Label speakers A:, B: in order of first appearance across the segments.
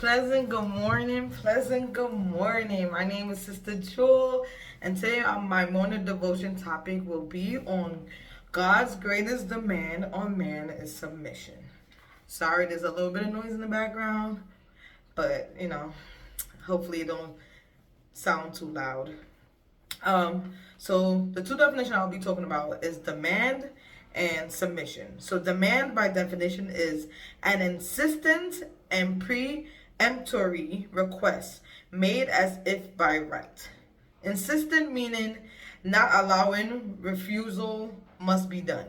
A: Pleasant good morning. My name is Sister Jewel, and today my morning devotion topic will be on God's greatest demand on man is submission. Sorry, there's a little bit of noise in the background, but hopefully it don't sound too loud. So the two definitions I'll be talking about is demand and submission. So demand by definition is an insistent and preemptory request made as if by right. Insistent meaning not allowing, refusal must be done.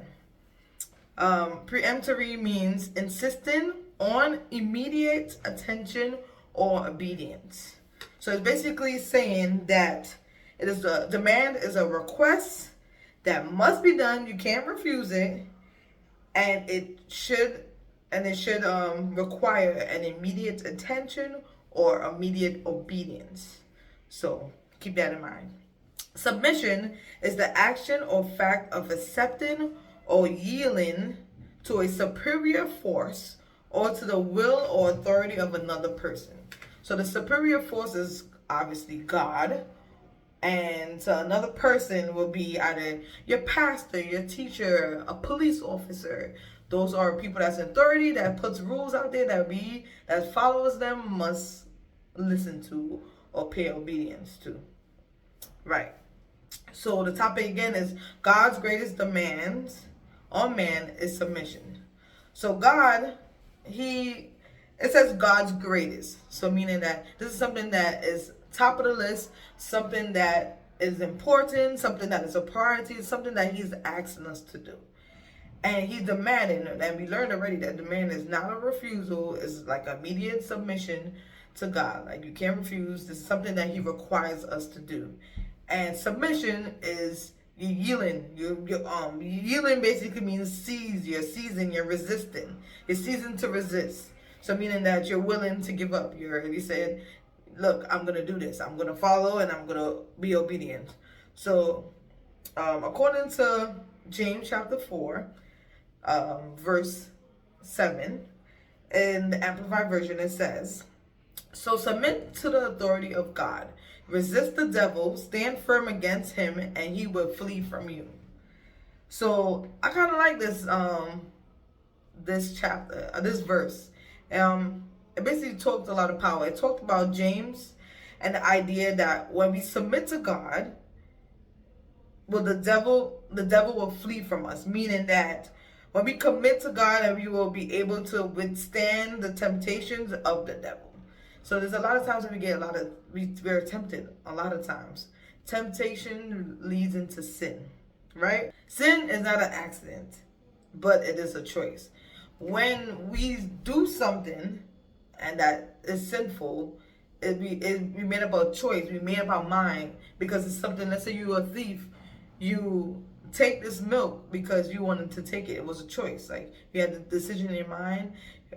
A: Preemptory means insisting on immediate attention or obedience. So it's basically saying that the demand is a request that must be done. You can't refuse it, and it should require an immediate attention or immediate obedience. So keep that in mind. Submission is the action or fact of accepting or yielding to a superior force or to the will or authority of another person. So the superior force is obviously God, and another person will be either your pastor, your teacher, a police officer. Those are people that's in authority, that puts rules out there that follows them must listen to or pay obedience to. Right. So the topic again is God's greatest demands on man is submission. So God, it says God's greatest. So meaning that this is something that is top of the list, something that is important, something that is a priority, something that he's asking us to do. And he's demanding, and we learned already that demand is not a refusal, it's like immediate submission to God. Like you can't refuse. This is something that he requires us to do. And submission is you yielding. Yielding basically means seize. You're seizing. You're resisting. You're seizing to resist. So meaning that you're willing to give up. You said, look, I'm gonna do this. I'm gonna follow, and I'm gonna be obedient. So, according to James chapter 4, verse 7, in the Amplified Version, it says, "So submit to the authority of God. Resist the devil, stand firm against him, and he will flee from you." So I kind of like this chapter, this verse. It basically talked a lot of power. It talked about James and the idea that when we submit to God, well, the devil will flee from us. Meaning that when we commit to God, and we will be able to withstand the temptations of the devil. So there's a lot of times when we're tempted. A lot of times, temptation leads into sin, right? Sin is not an accident, but it is a choice. When we do something and that is sinful, we made up a choice. We made up our mind because it's something. Let's say you're a thief, you take this milk because you wanted to take it. It was a choice. Like you had the decision in your mind.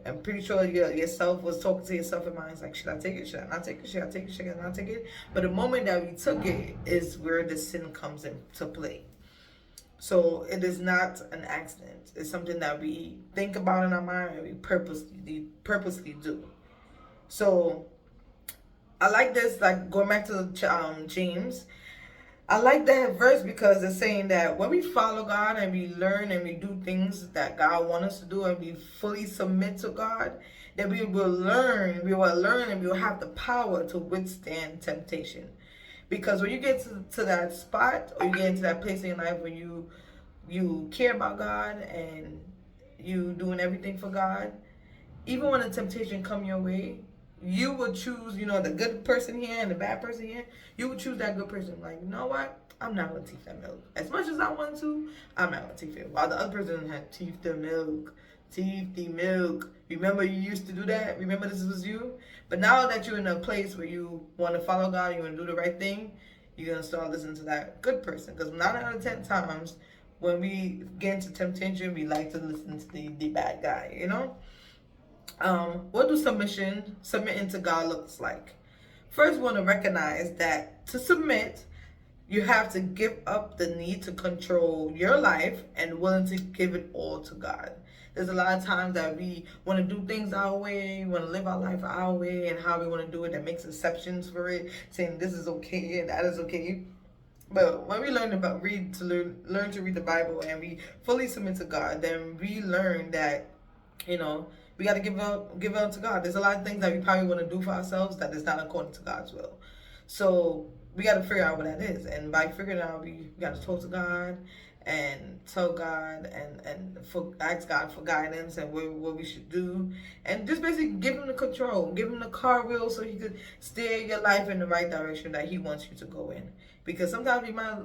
A: I'm pretty sure yourself was talking to yourself in mind. It's like, should I take it? Should I not take it? Should I take it? Should I not take it? But the moment that we took it is where the sin comes into play. So it is not an accident. It's something that we think about in our mind and we purposely do. So I like this, like going back to James. I like that verse because it's saying that when we follow God and we learn and we do things that God wants us to do and we fully submit to God, that we will learn and we will have the power to withstand temptation. Because when you get to that spot, or you get into that place in your life where you care about God and you doing everything for God, even when the temptation come your way, you would choose, the good person here and the bad person here. You would choose that good person. Like, you know what? I'm not going to teeth that milk. As much as I want to, I'm not going to teeth it. While the other person had teeth the milk. Teeth the milk. Remember you used to do that? Remember this was you? But now that you're in a place where you want to follow God, you want to do the right thing, you're going to start listening to that good person. Because 9 out of 10 times, when we get into temptation, we like to listen to the bad guy, What do submitting to God looks like? First, we want to recognize that to submit, you have to give up the need to control your life and willing to give it all to God. There's a lot of times that we want to do things our way, we want to live our life our way, and how we want to do it, that makes exceptions for it, saying this is okay and that is okay. But when we learn to read the Bible, and we fully submit to God, then we learn that, you know, we got to give out to God. There's a lot of things that we probably want to do for ourselves that is not according to God's will. So we got to figure out what that is. And by figuring out, we got to talk to God and tell God and ask God for guidance and what we should do. And just basically give him the control. Give him the car wheel so he could steer your life in the right direction that he wants you to go in. Because sometimes we might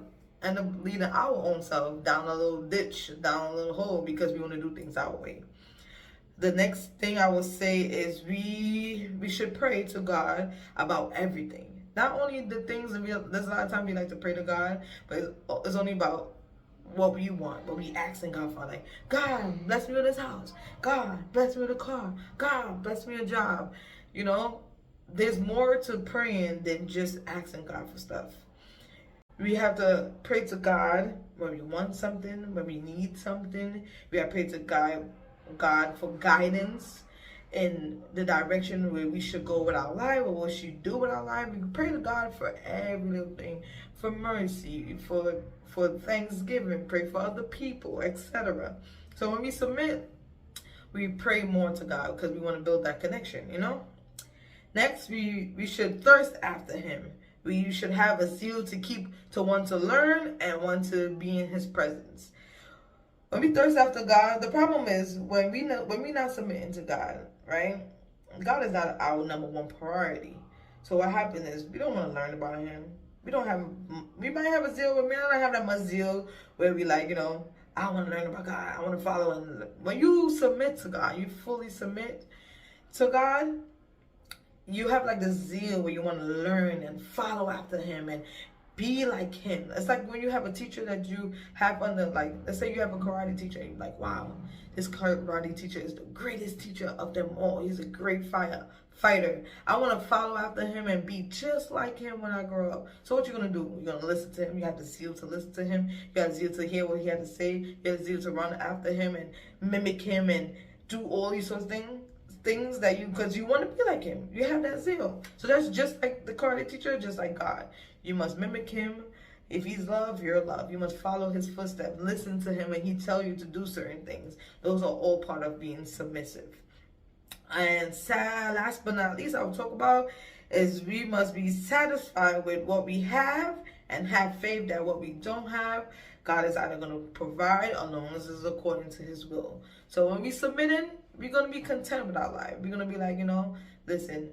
A: end up leading our own self down a little ditch, down a little hole, because we want to do things our way. The next thing I will say is we should pray to God about everything. Not only the things that there's a lot of times we like to pray to God, but it's only about what we want, what we asking God for. Like, God, bless me with this house. God, bless me with a car. God, bless me a job. You know, there's more to praying than just asking God for stuff. We have to pray to God when we want something, when we need something. We have to pray to God for guidance in the direction where we should go with our life, or what we should do with our life. We can pray to God for every little thing, for mercy, for thanksgiving, pray for other people, etc. So when we submit, we pray more to God because we want to build that connection, you know? Next, we should thirst after him. We should have a zeal to want to learn and want to be in his presence. When we thirst after God, the problem is when we not submitting to God, right? God is not our number one priority. So what happens is we don't want to learn about him. We might have a zeal, but we don't have that much zeal where we like, you know, I want to learn about God. I want to follow him. When you submit to God, you fully submit to God, you have like the zeal where you want to learn and follow after him and be like him. It's like when you have a teacher that you have under, like, let's say you have a karate teacher, and you're like, wow, this karate teacher is the greatest teacher of them all. He's a great fighter. I want to follow after him and be just like him when I grow up. So what you're going to do? You're going to listen to him. You have the zeal to listen to him. You got the zeal to hear what he had to say. You have the zeal to run after him and mimic him and do all these sorts of things that because you want to be like him. You have that zeal. So that's just like the karate teacher, just like God. You must mimic him. If he's love, you're love. You must follow his footsteps. Listen to him when he tell you to do certain things. Those are all part of being submissive. And last but not least, I will talk about is we must be satisfied with what we have and have faith that what we don't have, God is either going to provide or long as it's according to his will. So when we submitting, we're going to be content with our life. We're going to be like, you know, listen,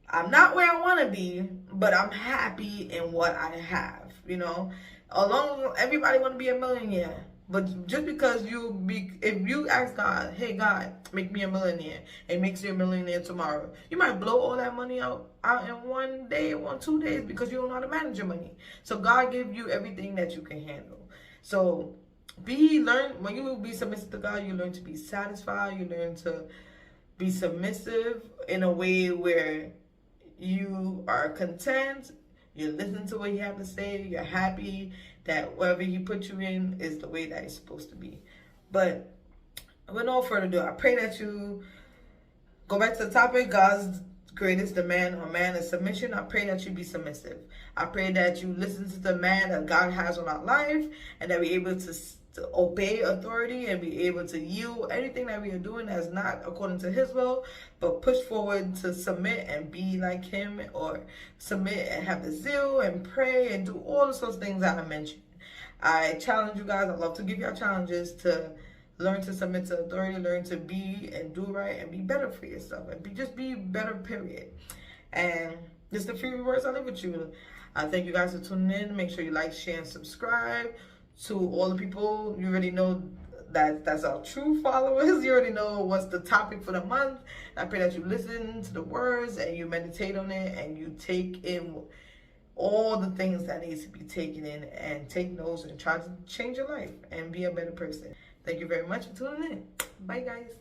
A: I'm not where I want to be, but I'm happy in what I have, you know. Everybody want to be a millionaire. But just because if you ask God, hey God, make me a millionaire, and makes you a millionaire tomorrow, you might blow all that money out in 1 day, 2 days, because you don't know how to manage your money. So God gives you everything that you can handle. So when you be submissive to God, you learn to be satisfied. You learn to be submissive in a way where you are content. You listen to what he has to say. You're happy that wherever he put you in is the way that it's supposed to be. But with no further ado, I pray that you go back to the topic, God's greatest demand on man is submission. I pray that you be submissive. I pray that you listen to the man that God has on our life, and that we're able to obey authority and be able to yield anything that we are doing that's not according to his will, but push forward to submit and be like him, or submit and have the zeal and pray and do all the sorts of things that I mentioned. I challenge you guys. I love to give y'all challenges to learn to submit to authority, learn to be and do right and be better for yourself, and just be better, period. And just the few words I leave with you. I thank you guys for tuning in. Make sure you like, share, and subscribe. To all the people, you already know that's our true followers. You already know what's the topic for the month. I pray that you listen to the words and you meditate on it and you take in all the things that needs to be taken in, and take notes and try to change your life and be a better person. Thank you very much for tuning in. Bye, guys.